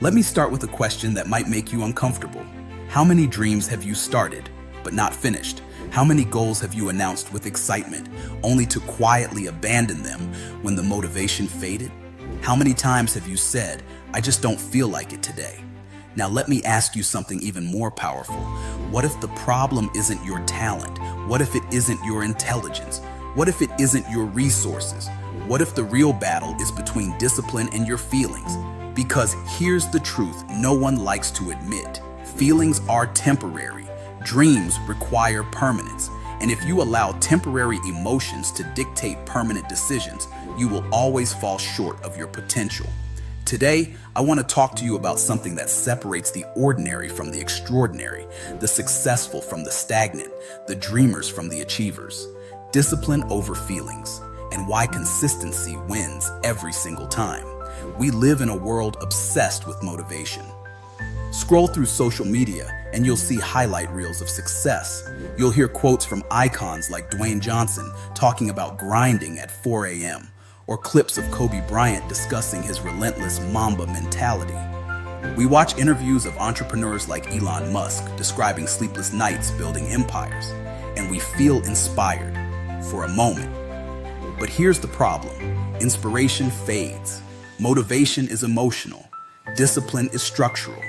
Let me start with a question that might make you uncomfortable. How many dreams have you started, but not finished? How many goals have you announced with excitement, only to quietly abandon them when the motivation faded? How many times have you said, "I just don't feel like it today"? Now let me ask you something even more powerful. What if the problem isn't your talent? What if it isn't your intelligence? What if it isn't your resources? What if the real battle is between discipline and your feelings? Because here's the truth no one likes to admit. Feelings are temporary. Dreams require permanence. And if you allow temporary emotions to dictate permanent decisions, you will always fall short of your potential. Today, I want to talk to you about something that separates the ordinary from the extraordinary, the successful from the stagnant, the dreamers from the achievers. Discipline over feelings, and why consistency wins every single time. We live in a world obsessed with motivation. Scroll through social media and you'll see highlight reels of success. You'll hear quotes from icons like Dwayne Johnson talking about grinding at 4 a.m., or clips of Kobe Bryant discussing his relentless Mamba mentality. We watch interviews of entrepreneurs like Elon Musk describing sleepless nights building empires, and we feel inspired for a moment. But here's the problem. Inspiration fades. Motivation is emotional. Discipline is structural.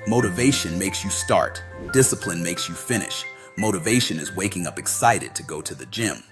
Motivation makes you start. Discipline makes you finish. Motivation is waking up excited to go to the gym.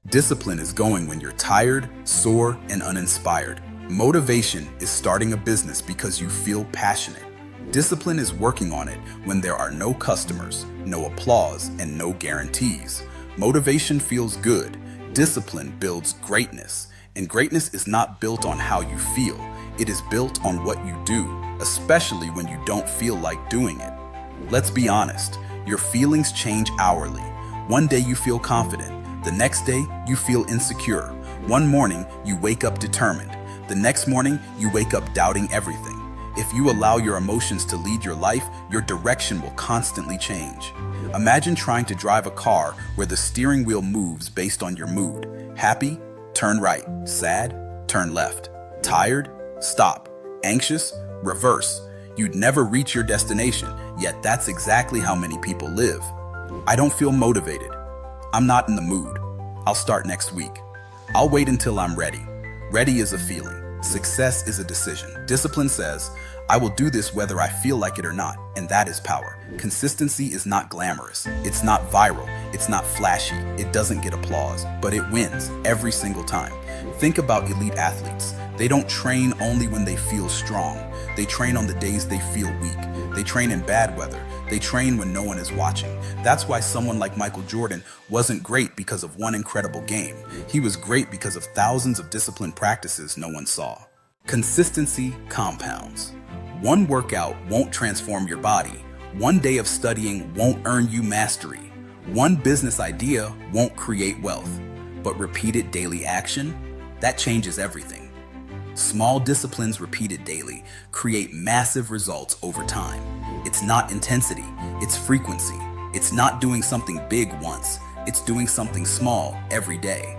Discipline is going when you're tired, sore, and uninspired. Motivation is starting a business because you feel passionate. Discipline is working on it when there are no customers, no applause, and no guarantees. Motivation feels good. Discipline builds greatness. And greatness is not built on how you feel. It is built on what you do, especially when you don't feel like doing it. Let's be honest. Your feelings change hourly. One day you feel confident. The next day, you feel insecure. One morning, you wake up determined. The next morning, you wake up doubting everything. If you allow your emotions to lead your life, your direction will constantly change. Imagine trying to drive a car where the steering wheel moves based on your mood. Happy? Turn right. Sad? Turn left. Tired? Stop. Anxious? Reverse. You'd never reach your destination, yet that's exactly how many people live. I don't feel motivated. I'm not in the mood. I'll start next week. I'll wait until I'm ready. Ready is a feeling. Success is a decision. Discipline says, I will do this whether I feel like it or not, and that is power. Consistency is not glamorous. It's not viral. It's not flashy. It doesn't get applause, but it wins every single time. Think about elite athletes. They don't train only when they feel strong. They train on the days they feel weak. They train in bad weather. They train when no one is watching. That's why someone like Michael Jordan wasn't great because of one incredible game. He was great because of thousands of disciplined practices no one saw. Consistency compounds. One workout won't transform your body. One day of studying won't earn you mastery. One business idea won't create wealth. But repeated daily action, that changes everything. Small disciplines repeated daily create massive results over time. It's not intensity, it's frequency. It's not doing something big once, it's doing something small every day.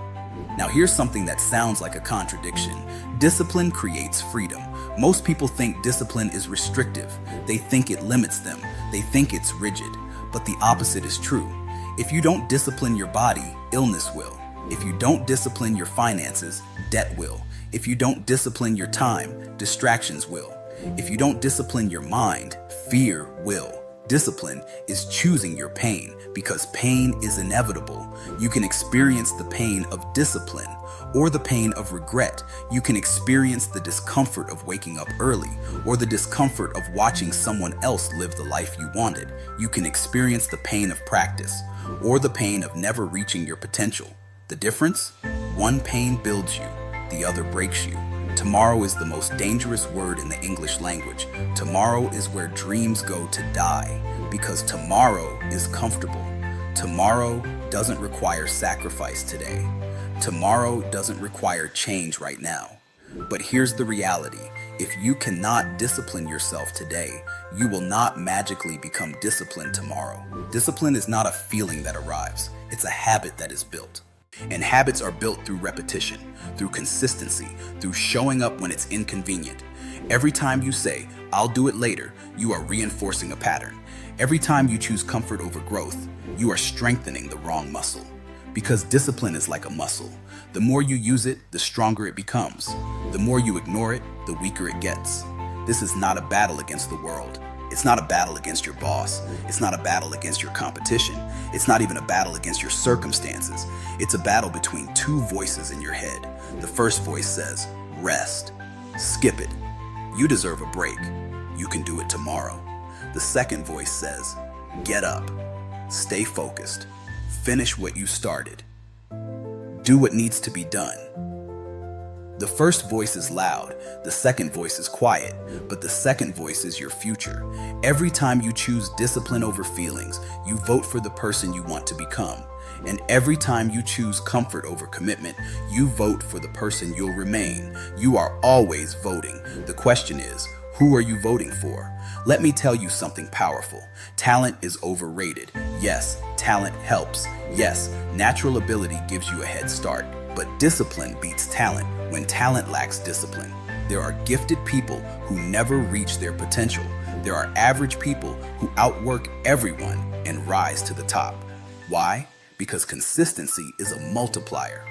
Now here's something that sounds like a contradiction. Discipline creates freedom. Most people think discipline is restrictive. They think it limits them. They think it's rigid. But the opposite is true. If you don't discipline your body, illness will. If you don't discipline your finances, debt will. If you don't discipline your time, distractions will. If you don't discipline your mind, fear will. Discipline is choosing your pain because pain is inevitable. You can experience the pain of discipline or the pain of regret. You can experience the discomfort of waking up early or the discomfort of watching someone else live the life you wanted. You can experience the pain of practice or the pain of never reaching your potential. The difference? One pain builds you, the other breaks you. Tomorrow is the most dangerous word in the English language. Tomorrow is where dreams go to die because tomorrow is comfortable. Tomorrow doesn't require sacrifice today. Tomorrow doesn't require change right now. But here's the reality. If you cannot discipline yourself today, you will not magically become disciplined tomorrow. Discipline is not a feeling that arrives. It's a habit that is built. And habits are built through repetition, through consistency, through showing up when it's inconvenient. Every time you say, "I'll do it later," you are reinforcing a pattern. Every time you choose comfort over growth, you are strengthening the wrong muscle. Because discipline is like a muscle. The more you use it, the stronger it becomes. The more you ignore it, the weaker it gets. This is not a battle against the world. It's not a battle against your boss. It's not a battle against your competition. It's not even a battle against your circumstances. It's a battle between two voices in your head. The first voice says, "Rest. Skip it. You deserve a break. You can do it tomorrow." The second voice says, "Get up. Stay focused. Finish what you started. Do what needs to be done." The first voice is loud, the second voice is quiet, but the second voice is your future. Every time you choose discipline over feelings, you vote for the person you want to become. And every time you choose comfort over commitment, you vote for the person you'll remain. You are always voting. The question is, who are you voting for? Let me tell you something powerful. Talent is overrated. Yes, talent helps. Yes, natural ability gives you a head start. But discipline beats talent when talent lacks discipline. There are gifted people who never reach their potential. There are average people who outwork everyone and rise to the top. Why? Because consistency is a multiplier.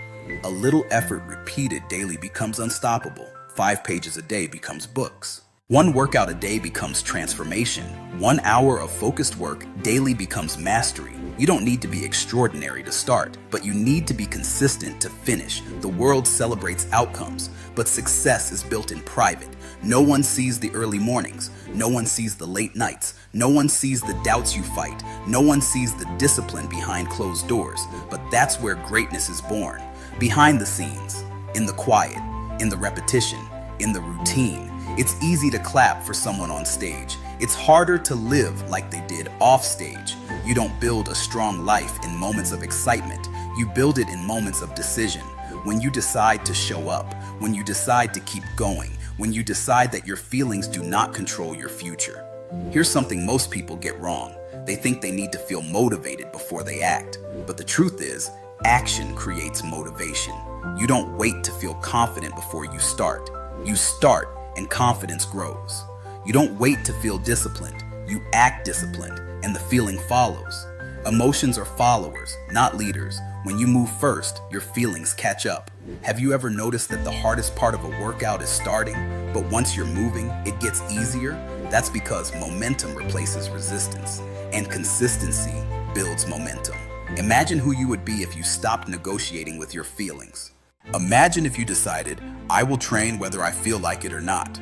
A little effort repeated daily becomes unstoppable. 5 pages a day becomes books. 1 workout a day becomes transformation. 1 hour of focused work daily becomes mastery. You don't need to be extraordinary to start, but you need to be consistent to finish. The world celebrates outcomes, but success is built in private. No one sees the early mornings. No one sees the late nights. No one sees the doubts you fight. No one sees the discipline behind closed doors. But that's where greatness is born. Behind the scenes, in the quiet, in the repetition, in the routine. It's easy to clap for someone on stage. It's harder to live like they did off stage. You don't build a strong life in moments of excitement. You build it in moments of decision. When you decide to show up, when you decide to keep going, when you decide that your feelings do not control your future. Here's something most people get wrong. They think they need to feel motivated before they act. But the truth is, action creates motivation. You don't wait to feel confident before you start. You start and confidence grows. You don't wait to feel disciplined. You act disciplined and the feeling follows. Emotions are followers, not leaders. When you move first, your feelings catch up. Have you ever noticed that the hardest part of a workout is starting, but once you're moving, it gets easier? That's because momentum replaces resistance, and consistency builds momentum. Imagine who you would be if you stopped negotiating with your feelings. Imagine if you decided, "I will train whether I feel like it or not.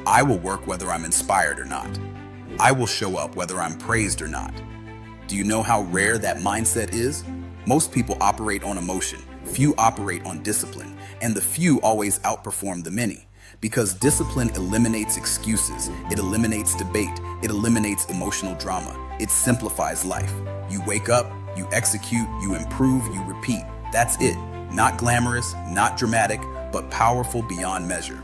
I will work whether I'm inspired or not. I will show up whether I'm praised or not." Do you know how rare that mindset is? Most people operate on emotion, few operate on discipline, and the few always outperform the many. Because discipline eliminates excuses, it eliminates debate, it eliminates emotional drama, it simplifies life. You wake up, you execute, you improve, you repeat. That's it. Not glamorous, not dramatic, but powerful beyond measure.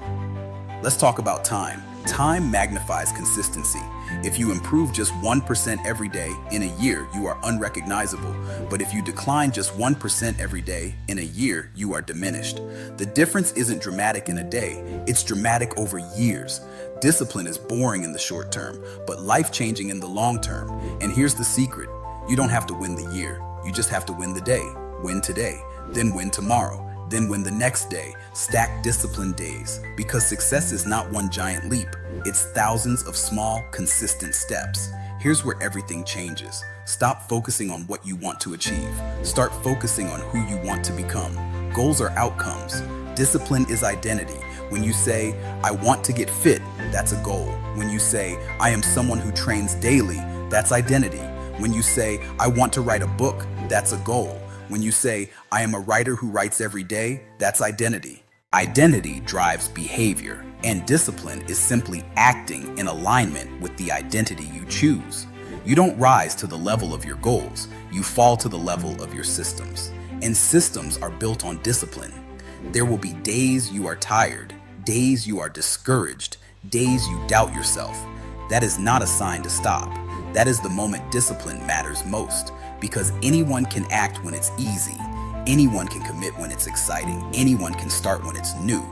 Let's talk about time. Time magnifies consistency. If you improve just 1% every day, in a year, you are unrecognizable. But if you decline just 1% every day, in a year, you are diminished. The difference isn't dramatic in a day, it's dramatic over years. Discipline is boring in the short term, but life-changing in the long term. And here's the secret. You don't have to win the year, you just have to win the day. Win today, then win tomorrow. Then win the next day. Stack disciplined days. Because success is not one giant leap. It's thousands of small, consistent steps. Here's where everything changes. Stop focusing on what you want to achieve. Start focusing on who you want to become. Goals are outcomes. Discipline is identity. When you say, "I want to get fit," that's a goal. When you say, "I am someone who trains daily," that's identity. When you say, "I want to write a book," that's a goal. When you say, "I am a writer who writes every day," that's identity. Identity drives behavior, and discipline is simply acting in alignment with the identity you choose. You don't rise to the level of your goals, you fall to the level of your systems. And systems are built on discipline. There will be days you are tired, days you are discouraged, days you doubt yourself. That is not a sign to stop. That is the moment discipline matters most. Because anyone can act when it's easy, anyone can commit when it's exciting, anyone can start when it's new.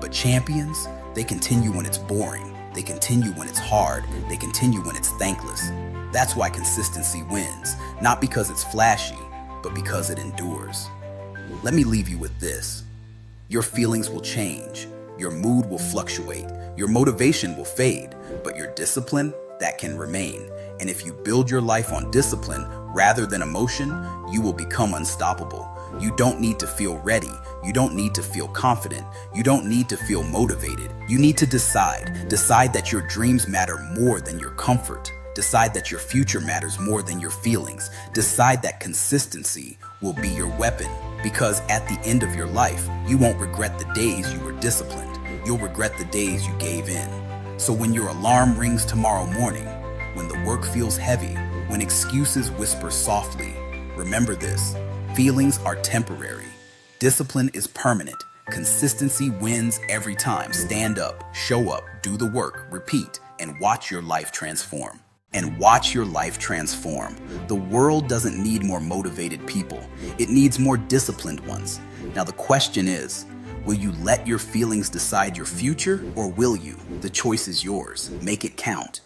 But champions, They continue when it's boring. They continue when it's hard. They continue when it's thankless. That's why consistency wins, not because it's flashy, but because it endures. Let me leave you with this. Your feelings will change. Your mood will fluctuate. Your motivation will fade, but your discipline, that can remain. And if you build your life on discipline rather than emotion, you will become unstoppable. You don't need to feel ready. You don't need to feel confident. You don't need to feel motivated. You need to decide. Decide that your dreams matter more than your comfort. Decide that your future matters more than your feelings. Decide that consistency will be your weapon. Because at the end of your life, you won't regret the days you were disciplined. You'll regret the days you gave in. So when your alarm rings tomorrow morning, when the work feels heavy, when excuses whisper softly, remember this: feelings are temporary. Discipline is permanent. Consistency wins every time. Stand up, show up, do the work, repeat, and watch your life transform. The world doesn't need more motivated people. It needs more disciplined ones. Now the question is, will you let your feelings decide your future, or will you? The choice is yours. Make it count.